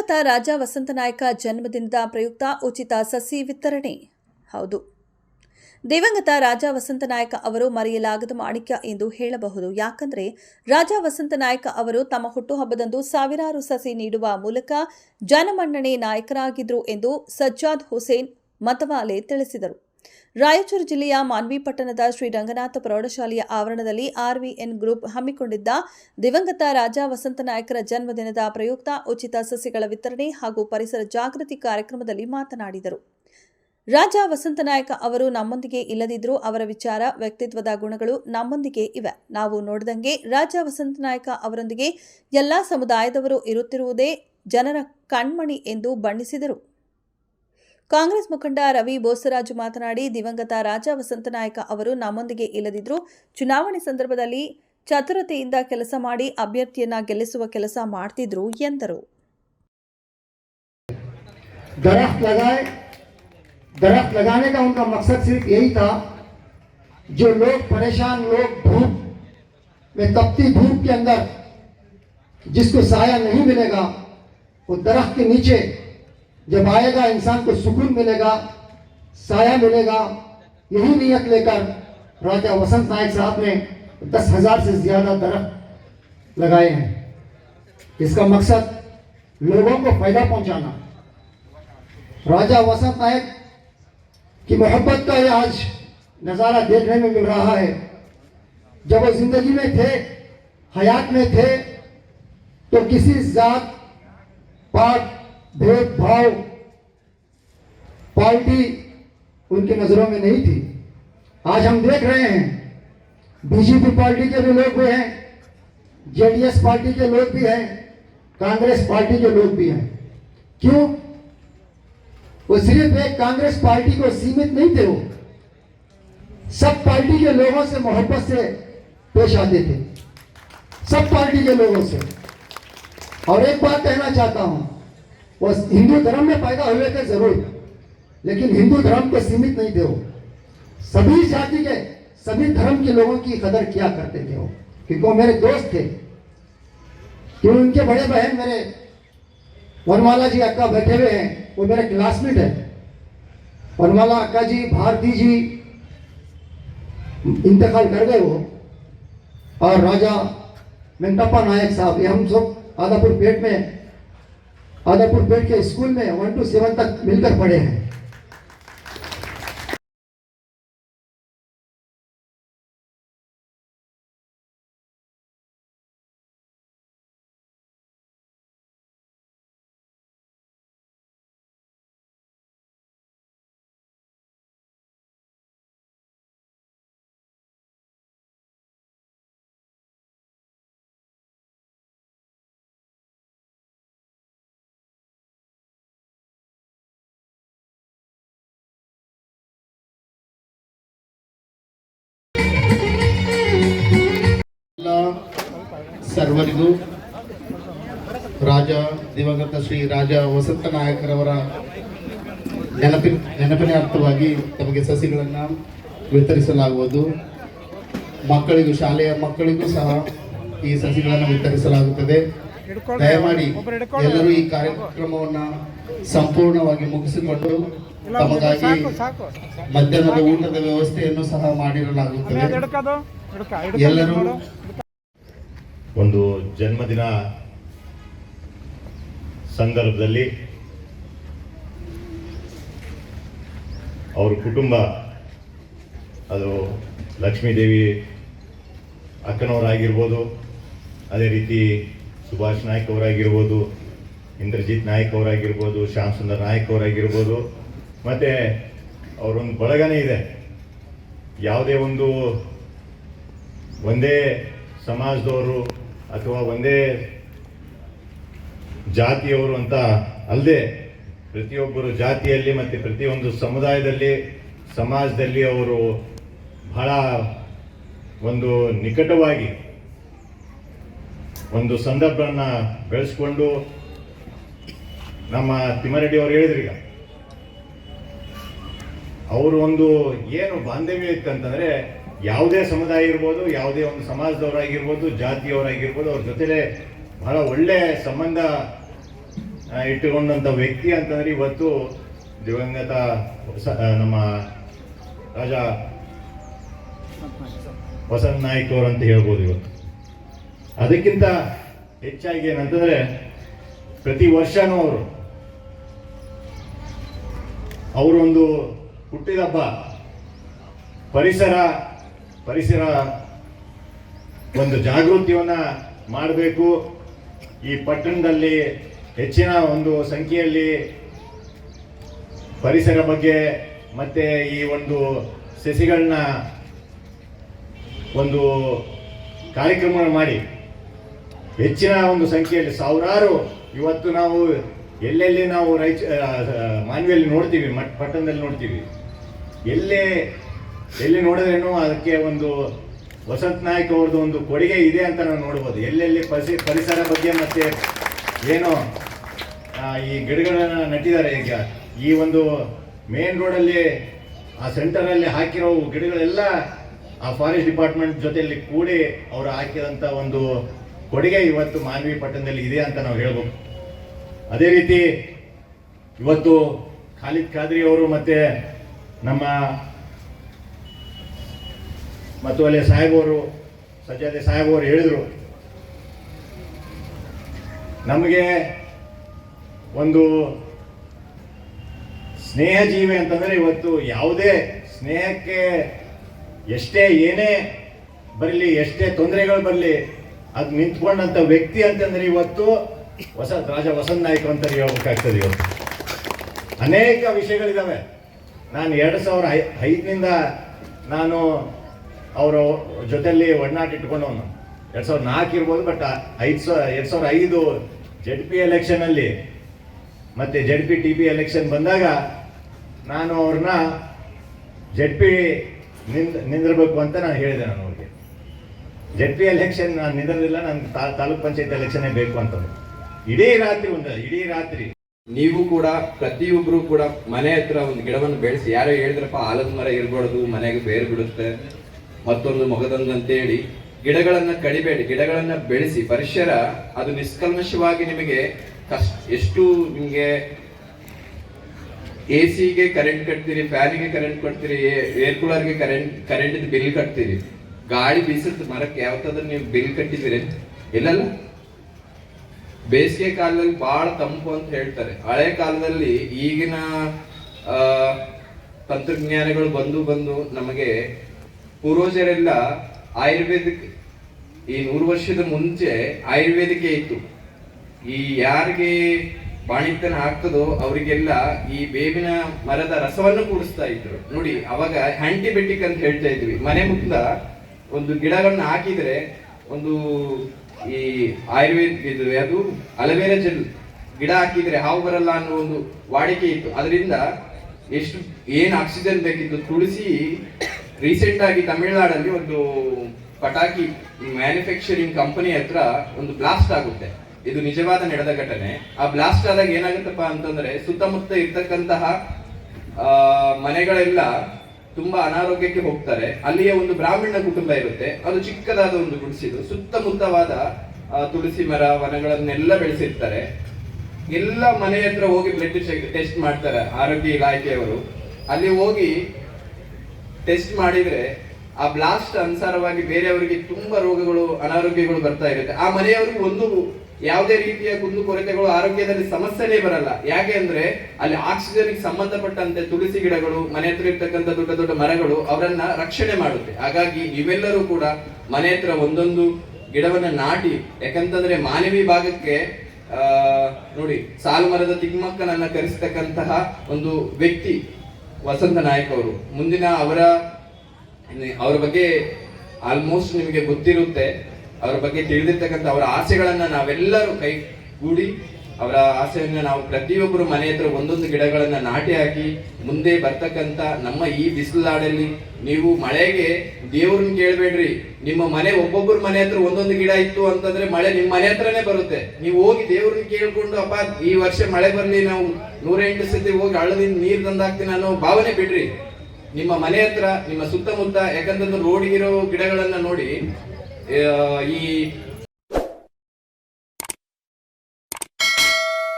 ದಿವಂಗತ ರಾಜ ವಸಂತನಾಯಕ ಜನ್ಮದಿನದ ಪ್ರಯುಕ್ತ ಉಚಿತ ಸಸಿ ವಿತರಣೆ. ಹೌದು, ದಿವಂಗತ ರಾಜ ವಸಂತನಾಯಕ ಅವರು ಮರೆಯಲಾಗದ ಮಾಣಿಕ್ಯ ಎಂದು ಹೇಳಬಹುದು. ಯಾಕಂದರೆ ರಾಜ ವಸಂತನಾಯಕ ಅವರು ತಮ್ಮ ಹುಟ್ಟುಹಬ್ಬದಂದು ಸಾವಿರಾರು ಸಸಿ ನೀಡುವ ಮೂಲಕ ಜನಮನ್ನಣೆ ನಾಯಕರಾಗಿದ್ದರು ಎಂದು ಸಜ್ಜಾದ್ ಹುಸೇನ್ ಮತವಾಲೆ ತಿಳಿಸಿದರು. ರಾಯಚೂರು ಜಿಲ್ಲೆಯ ಮಾನ್ವಿ ಪಟ್ಟಣದ ಶ್ರೀ ರಂಗನಾಥ ಪ್ರೌಢಶಾಲೆಯ ಆವರಣದಲ್ಲಿ ಆರ್ವಿಎನ್ ಗ್ರೂಪ್ ಹಮ್ಮಿಕೊಂಡಿದ್ದ ದಿವಂಗತ ರಾಜ ವಸಂತನಾಯಕರ ಜನ್ಮದಿನದ ಪ್ರಯುಕ್ತ ಉಚಿತ ಸಸಿಗಳ ವಿತರಣೆ ಹಾಗೂ ಪರಿಸರ ಜಾಗೃತಿ ಕಾರ್ಯಕ್ರಮದಲ್ಲಿ ಮಾತನಾಡಿದರು. ರಾಜ ವಸಂತನಾಯಕ ಅವರು ನಮ್ಮೊಂದಿಗೆ ಇಲ್ಲದಿದ್ದರೂ ಅವರ ವಿಚಾರ, ವ್ಯಕ್ತಿತ್ವದ ಗುಣಗಳು ನಮ್ಮೊಂದಿಗೆ ಇವೆ. ನಾವು ನೋಡಿದಂಗೆ ರಾಜ ವಸಂತನಾಯಕ ಅವರೊಂದಿಗೆ ಎಲ್ಲಾ ಸಮುದಾಯದವರು ಇರುತ್ತಿರುವುದೇ ಜನರ ಕಣ್ಮಣಿ ಎಂದು ಬಣ್ಣಿಸಿದರು. ಕಾಂಗ್ರೆಸ್ ಮುಖಂಡ ರವಿ ಬೋಸರಾಜು ಮಾತನಾಡಿ, ದಿವಂಗತ ರಾಜ ವಸಂತನಾಯಕ ಅವರು ನಮ್ಮೊಂದಿಗೆ ಇಲ್ಲದಿದ್ದರೂ ಚುನಾವಣೆ ಸಂದರ್ಭದಲ್ಲಿ ಚತುರತೆಯಿಂದ ಕೆಲಸ ಮಾಡಿ ಅಭ್ಯರ್ಥಿಯನ್ನ ಗೆಲ್ಲಿಸುವ ಕೆಲಸ ಮಾಡ್ತಿದ್ರು ಎಂದರು. दरख्त लगाने का उनका मकसद सिर्फ यही था, जो लोग परेशान लोग धूप में तपती धूप के अंदर जिसको साया नहीं मिलेगा, वो दरख्त के नीचे जब आएगा इंसान को सुकून मिलेगा, साया मिलेगा। यही नियत लेकर राजा वसंत नायक साहब ने 10,000 से ज्यादा दरख्त लगाए हैं। इसका मकसद लोगों को फायदा पहुंचाना। राजा वसंत नायक की मोहब्बत का ये आज नज़ारा देखने में मिल रहा है। जब वो जिंदगी में थे, हयात में थे, तो किसी जात, पात, भेदभाव, पार्टी उनकी नजरों में नहीं थी। आज हम देख रहे हैं बीजेपी पार्टी के भी लोग भी हैं, जेडीएस पार्टी के लोग भी हैं, कांग्रेस पार्टी के लोग भी हैं। क्यों? वो सिर्फ एक कांग्रेस पार्टी को सीमित नहीं थे, वो सब पार्टी के लोगों से मोहब्बत से पेश आते थे, सब पार्टी के लोगों से। और एक बात कहना चाहता हूं, वो हिंदू धर्म में पैदा हुए थे जरूर, लेकिन हिंदू धर्म को सीमित नहीं थे। वो सभी जाति के, सभी धर्म के लोगों की कदर किया करते थे वो, क्योंकि वो मेरे दोस्त थे। क्यों? उनके बड़े बहन मेरे वनमाला जी अक्का बैठे हुए हैं, वो मेरे क्लासमेट है। वनमाला अक्का जी, भारती जी इंतकाल कर गए वो, और राजा वेंकटप्पा नायक साहब, ये हम सब आदापुर पेट के स्कूल में 1 to 7 तक मिलकर पढ़े हैं। ಸರ್ವರಿಗೂ ರಾಜ ದಿವಂಗತ ಶ್ರೀ ರಾಜ ವಸಂತ ನಾಯಕರವರ ನೆನಪಿನ ಅರ್ಥವಾಗಿ ತಮಗೆ ಸಸಿಗಳನ್ನು ವಿತರಿಸಲಾಗುವುದು. ಮಕ್ಕಳಿಗೂ, ಶಾಲೆಯ ಮಕ್ಕಳಿಗೂ ಸಹ ಈ ಸಸಿಗಳನ್ನು ವಿತರಿಸಲಾಗುತ್ತದೆ. ದಯಮಾಡಿ ಎಲ್ಲರೂ ಈ ಕಾರ್ಯಕ್ರಮವನ್ನು ಸಂಪೂರ್ಣವಾಗಿ ಮುಗಿಸಿಕೊಂಡು ತಮಗಾಗಿ ಮಧ್ಯಾಹ್ನದ ಊಟದ ವ್ಯವಸ್ಥೆಯನ್ನು ಸಹ ಮಾಡಿರಲಾಗುತ್ತದೆ. ಎಲ್ಲರೂ ಒಂದು ಜನ್ಮದಿನ ಸಂದರ್ಭದಲ್ಲಿ ಅವ್ರ ಕುಟುಂಬ, ಅದು ಲಕ್ಷ್ಮೀದೇವಿ ಅಕ್ಕನವರಾಗಿರ್ಬೋದು, ಅದೇ ರೀತಿ ಸುಭಾಷ್ ನಾಯ್ಕ್ ಅವರಾಗಿರ್ಬೋದು, ಇಂದ್ರಜಿತ್ ನಾಯ್ಕ್ ಅವರಾಗಿರ್ಬೋದು, ಶ್ಯಾಮ್ ಸುಂದರ್ ನಾಯ್ಕ್ ಅವರಾಗಿರ್ಬೋದು, ಮತ್ತು ಅವರೊಂದು ಬಳಗನೇ ಇದೆ. ಯಾವುದೇ ಒಂದೇ ಸಮಾಜದವರು ಅಥವಾ ಒಂದೇ ಜಾತಿಯವರು ಅಂತ ಅಲ್ಲದೆ ಪ್ರತಿಯೊಬ್ಬರು ಜಾತಿಯಲ್ಲಿ ಮತ್ತು ಪ್ರತಿಯೊಂದು ಸಮುದಾಯದಲ್ಲಿ, ಸಮಾಜದಲ್ಲಿ ಅವರು ಬಹಳ ಒಂದು ನಿಕಟವಾಗಿ ಒಂದು ಸಂದರ್ಭವನ್ನು ಬೆಳೆಸ್ಕೊಂಡು, ನಮ್ಮ ತಿಮ್ಮಾರೆಡ್ಡಿ ಅವರು ಹೇಳಿದ್ರೀಗ, ಅವರು ಒಂದು ಏನು ಬಾಂಧವ್ಯ ಇತ್ತಂತಂದರೆ ಯಾವುದೇ ಸಮುದಾಯ ಇರ್ಬೋದು, ಯಾವುದೇ ಒಂದು ಸಮಾಜದವರಾಗಿರ್ಬೋದು, ಜಾತಿಯವರಾಗಿರ್ಬೋದು, ಅವ್ರ ಜೊತೆಲೇ ಬಹಳ ಒಳ್ಳೆ ಸಂಬಂಧ ಇಟ್ಟುಕೊಂಡಂಥ ವ್ಯಕ್ತಿ ಅಂತಂದ್ರೆ ಇವತ್ತು ದಿವಂಗತ ನಮ್ಮ ರಾಜ ವಸಂತ ನಾಯ್ಕ ಅವರು ಅಂತ ಹೇಳ್ಬೋದು ಇವತ್ತು. ಅದಕ್ಕಿಂತ ಹೆಚ್ಚಾಗಿ ಏನಂತಂದ್ರೆ ಪ್ರತಿ ವರ್ಷನೂ ಅವರೊಂದು ಹುಟ್ಟಿದ ಹಬ್ಬ ಪರಿಸರ ಒಂದು ಜಾಗೃತಿಯನ್ನ ಮಾಡಬೇಕು. ಈ ಪಟ್ಟಣದಲ್ಲಿ ಹೆಚ್ಚಿನ ಒಂದು ಸಂಖ್ಯೆಯಲ್ಲಿ ಪರಿಸರ ಬಗ್ಗೆ ಮತ್ತೆ ಈ ಒಂದು ಸಸಿಗಳನ್ನ ಒಂದು ಕಾರ್ಯಕ್ರಮ ಮಾಡಿ ಹೆಚ್ಚಿನ ಒಂದು ಸಂಖ್ಯೆಯಲ್ಲಿ ಸಾವಿರಾರು ಇವತ್ತು ನಾವು ಎಲ್ಲೆಲ್ಲಿ ನಾವು ಮಾನ್ವಿಯಲ್ಲಿ ನೋಡ್ತೀವಿ, ಪಟ್ಟಣದಲ್ಲಿ ನೋಡ್ತೀವಿ, ಎಲ್ಲಿ ನೋಡಿದ್ರೇನು ಅದಕ್ಕೆ ಒಂದು ವಸಂತ ನಾಯ್ಕ ಅವ್ರದ್ದು ಒಂದು ಕೊಡುಗೆ ಇದೆ ಅಂತ ನಾವು ನೋಡ್ಬೋದು. ಎಲ್ಲೆಲ್ಲಿ ಪರಿಸರ ಬಗ್ಗೆ ಮತ್ತೆ ಏನು ಈ ಗಿಡಗಳನ್ನ ನಟ್ಟಿದ್ದಾರೆ. ಈಗ ಈ ಒಂದು ಮೇನ್ ರೋಡಲ್ಲಿ ಆ ಸೆಂಟರಲ್ಲಿ ಹಾಕಿರೋ ಗಿಡಗಳೆಲ್ಲ ಆ ಫಾರೆಸ್ಟ್ ಡಿಪಾರ್ಟ್ಮೆಂಟ್ ಜೊತೆಯಲ್ಲಿ ಕೂಡಿ ಅವರು ಹಾಕಿದಂಥ ಒಂದು ಕೊಡುಗೆ ಇವತ್ತು ಮಾನ್ವಿ ಪಟ್ಟಣದಲ್ಲಿ ಇದೆ ಅಂತ ನಾವು ಹೇಳ್ಬೋದು. ಅದೇ ರೀತಿ ಇವತ್ತು ಖಾಲಿದ್ ಖಾದ್ರಿ ಅವರು ಮತ್ತೆ ನಮ್ಮ ಮತ್ತೊಲೆ ಸಾಹೇಬರು ಸಜ್ಜಾದೆ ಸಾಹೇಬರು ಹೇಳಿದರು, ನಮಗೆ ಒಂದು ಸ್ನೇಹ ಜೀವಿ ಅಂತಂದ್ರೆ ಇವತ್ತು ಯಾವುದೇ ಸ್ನೇಹಕ್ಕೆ ಏನೇ ಬರಲಿ, ಎಷ್ಟೇ ತೊಂದರೆಗಳು ಬರಲಿ, ಅದು ನಿಂತ್ಕೊಂಡಂತ ವ್ಯಕ್ತಿ ಅಂತಂದ್ರೆ ಇವತ್ತು ರಾಜ ವಸಂತ ನಾಯ್ಕ ಅಂತ ಹೇಳ್ಬೇಕಾಗ್ತದೆ. ಇವತ್ತು ಅನೇಕ ವಿಷಯಗಳಿದಾವೆ. ನಾನು 2005ನಿಂದ ನಾನು ಅವರ ಜೊತೆಯಲ್ಲಿ ಒಡನಾಟ ಇಟ್ಕೊಂಡವನು. 2004 ಇರ್ಬೋದು, ಬಟ್ 2005 ZP ಎಲೆಕ್ಷನಲ್ಲಿ ಮತ್ತೆ ZP TP ಎಲೆಕ್ಷನ್ ಬಂದಾಗ ನಾನು ಅವ್ರನ್ನ ZP ನಿಂದಿರಬೇಕು ಅಂತ ನಾನು ಹೇಳಿದೆ. ನಾನು ಅವ್ರಿಗೆ ZP ಎಲೆಕ್ಷನ್ ನಾನು ನಿಂದಿರಲಿಲ್ಲ, ನನಗೆ ತಾಲೂಕ್ ಪಂಚಾಯತ್ ಎಲೆಕ್ಷನ್ನೇ ಬೇಕು ಅಂತಂದು ಇಡೀ ರಾತ್ರಿ ನೀವು ಕೂಡ ಪ್ರತಿಯೊಬ್ರು ಕೂಡ ಮನೆ ಹತ್ರ ಒಂದು ಗಿಡವನ್ನು ಬೆಳೆಸಿ. ಯಾರೋ ಹೇಳಿದ್ರಪ್ಪ ಆಲದ ಮರ ಇರ್ಬಾರ್ದು, ಮನೆಗೆ ಬೇರು ಬಿಡುತ್ತೆ, ಮತ್ತೊಂದು ಮೊಗದೊಂದು ಅಂತೇಳಿ ಗಿಡಗಳನ್ನ ಕಡಿಬೇಡಿ, ಗಿಡಗಳನ್ನ ಬೆಳೆಸಿ. ಪರಿಸರ ಅದು ನಿಷ್ಕಲ್ಮಶವಾಗಿ ನಿಮಗೆ ಎಷ್ಟು ನಿಮಗೆ AC ಗೆ ಕರೆಂಟ್ ಕಟ್ತೀರಿ, ಫ್ಯಾನಿಗೆ ಕರೆಂಟ್ ಕೊಡ್ತೀರಿ, ಏರ್ ಕೂಲರ್ಗೆ ಕರೆಂಟ್ ಬಿಲ್ ಕಟ್ತೀರಿ. ಗಾಳಿ ಬೀಸುತ್ತೆ ಮರಕ್ಕೆ, ಯಾವತ್ತಾದ್ರೂ ನೀವು ಬಿಲ್ ಕಟ್ಟಿದ್ದೀರಿ? ಇಲ್ಲಲ್ಲ. ಬೇಸಿಗೆ ಕಾಲದಲ್ಲಿ ಬಹಳ ತಂಪು ಅಂತ ಹೇಳ್ತಾರೆ. ಹಳೆ ಕಾಲದಲ್ಲಿ ಈಗಿನ ತಂತ್ರಜ್ಞಾನಗಳು ಬಂದು ನಮಗೆ ಪೂರ್ವಜರೆಲ್ಲ ಆಯುರ್ವೇದಿಕ್, ಈ 100 ವರ್ಷದ ಮುಂಚೆ ಆಯುರ್ವೇದಿಕೆ ಇತ್ತು. ಈ ಯಾರಿಗೆ ಬಾಣಿತನ ಆಗ್ತದೋ ಅವರಿಗೆಲ್ಲ ಈ ಬೇವಿನ ಮರದ ರಸವನ್ನು ಕೂಡಿಸ್ತಾ ಇದ್ರು. ನೋಡಿ, ಅವಾಗ ಆಂಟಿಬಯೋಟಿಕ್ ಅಂತ ಹೇಳ್ತಾ ಇದ್ವಿ. ಮನೆ ಮುಂದ ಒಂದು ಗಿಡಗಳನ್ನ ಹಾಕಿದ್ರೆ ಒಂದು ಈ ಆಯುರ್ವೇದ ಅದು ಅಲವೇರಾ ಜೆಲ್ ಗಿಡ ಹಾಕಿದ್ರೆ ಹಾವು ಬರಲ್ಲ ಅನ್ನೋ ಒಂದು ವಾಡಿಕೆ ಇತ್ತು. ಅದರಿಂದ ಎಷ್ಟು ಏನ್ ಆಕ್ಸಿಜನ್ ಬೇಕಿತ್ತು. ತುಳಸಿ ರೀಸೆಂಟ್ ಆಗಿ ತಮಿಳುನಾಡಲ್ಲಿ ಒಂದು ಪಟಾಕಿ ಮ್ಯಾನುಫ್ಯಾಕ್ಚರಿಂಗ್ ಕಂಪನಿ ಹತ್ರ ಒಂದು ಬ್ಲಾಸ್ಟ್ ಆಗುತ್ತೆ. ಇದು ನಿಜವಾದ ನಡೆದ ಘಟನೆ. ಆ ಬ್ಲಾಸ್ಟ್ ಆದಾಗ ಏನಾಗುತ್ತಪ್ಪ ಅಂತಂದ್ರೆ ಸುತ್ತಮುತ್ತ ಇರ್ತಕ್ಕಂತಹ ಮನೆಗಳೆಲ್ಲ ತುಂಬಾ ಅನಾರೋಗ್ಯಕ್ಕೆ ಹೋಗ್ತಾರೆ. ಅಲ್ಲಿಯ ಒಂದು ಬ್ರಾಹ್ಮಣ ಕುಟುಂಬ ಇರುತ್ತೆ, ಅದು ಚಿಕ್ಕದಾದ ಒಂದು ಗುಡಿಸಿದು, ಸುತ್ತಮುತ್ತವಾದ ತುಳಸಿ ಮರ ವನಗಳನ್ನೆಲ್ಲ ಬೆಳೆಸಿರ್ತಾರೆ. ಎಲ್ಲ ಮನೆ ಹತ್ರ ಹೋಗಿ ಬ್ಲಡ್ ಟೆಸ್ಟ್ ಮಾಡ್ತಾರೆ ಆರೋಗ್ಯ ಇಲಾಖೆಯವರು. ಅಲ್ಲಿ ಹೋಗಿ ಟೆಸ್ಟ್ ಮಾಡಿದ್ರೆ ಆ ಬ್ಲಾಸ್ಟ್ ಅನುಸಾರವಾಗಿ ಬೇರೆಯವರಿಗೆ ತುಂಬಾ ರೋಗಗಳು ಅನಾರೋಗ್ಯಗಳು ಬರ್ತಾ ಇರುತ್ತೆ. ಆ ಮನೆಯವರಿಗೆ ಒಂದು ಯಾವುದೇ ರೀತಿಯ ಕುಂದುಕೊರತೆಗಳು ಆರೋಗ್ಯದಲ್ಲಿ ಸಮಸ್ಯೆನೇ ಬರಲ್ಲ. ಯಾಕೆ ಅಂದ್ರೆ ಅಲ್ಲಿ ಆಕ್ಸಿಜನ್ಗೆ ಸಂಬಂಧಪಟ್ಟಂತೆ ತುಳಸಿ ಗಿಡಗಳು, ಮನೆ ಹತ್ರ ಇರ್ತಕ್ಕಂಥ ದೊಡ್ಡ ದೊಡ್ಡ ಮರಗಳು ಅವರನ್ನ ರಕ್ಷಣೆ ಮಾಡುತ್ತೆ. ಹಾಗಾಗಿ ನೀವೆಲ್ಲರೂ ಕೂಡ ಮನೆ ಹತ್ರ ಒಂದೊಂದು ಗಿಡವನ್ನ ನಾಟಿ. ಯಾಕಂತಂದ್ರೆ ಮಾನವಿ ಭಾಗಕ್ಕೆ ನೋಡಿ, ಸಾಲು ಮರದ ತಿಮ್ಮಕ್ಕನನ್ನ ಕರೆಸ್ತಕ್ಕಂತಹ ಒಂದು ವ್ಯಕ್ತಿ ವಸಂತ ನಾಯ್ಕ ಅವರು. ಮುಂದಿನ ಅವರ ಬಗ್ಗೆ ಆಲ್ಮೋಸ್ಟ್ ನಿಮಗೆ ಗೊತ್ತಿರುತ್ತೆ. ಅವರ ಬಗ್ಗೆ ತಿಳಿದಿರ್ತಕ್ಕಂಥ ಅವರ ಆಸೆಗಳನ್ನ ನಾವೆಲ್ಲರೂ ಕೈಗೂಡಿ ಅವರ ಆಸೆಯನ್ನ ನಾವು ಪ್ರತಿಯೊಬ್ಬರು ಮನೆ ಹತ್ರ ಒಂದೊಂದು ಗಿಡಗಳನ್ನ ನಾಟಿ ಹಾಕಿ ಮುಂದೆ ಬರ್ತಕ್ಕಂಥ ನಮ್ಮ ಈ ಬಿಸಿಲಾಡಲ್ಲಿ ನೀವು ಮಳೆಗೆ ದೇವ್ರನ್ನ ಕೇಳಬೇಡ್ರಿ. ನಿಮ್ಮ ಮನೆ ಒಬ್ಬೊಬ್ಬರ ಮನೆ ಹತ್ರ ಒಂದೊಂದು ಗಿಡ ಇತ್ತು ಅಂತಂದ್ರೆ ಮಳೆ ನಿಮ್ಮ ಮನೆ ಹತ್ರನೇ ಬರುತ್ತೆ. ನೀವು ಹೋಗಿ ದೇವ್ರನ್ನ ಕೇಳ್ಕೊಂಡು ಅಪ್ಪ ಈ ವರ್ಷ ಮಳೆ ಬರ್ಲಿ, ನಾವು 108 ಸತಿ ಹೋಗಿ ಹಳ್ಳದಿಂದ ನೀರು ತಂದಾಕ್ತೀನಿ ಅನ್ನೋ ಭಾವನೆ ಬಿಡ್ರಿ. ನಿಮ್ಮ ಮನೆ ಹತ್ರ, ನಿಮ್ಮ ಸುತ್ತಮುತ್ತ, ಯಾಕಂತಂದ್ರೆ ರೋಡ್ಗಿರೋ ಗಿಡಗಳನ್ನ ನೋಡಿ, ಈ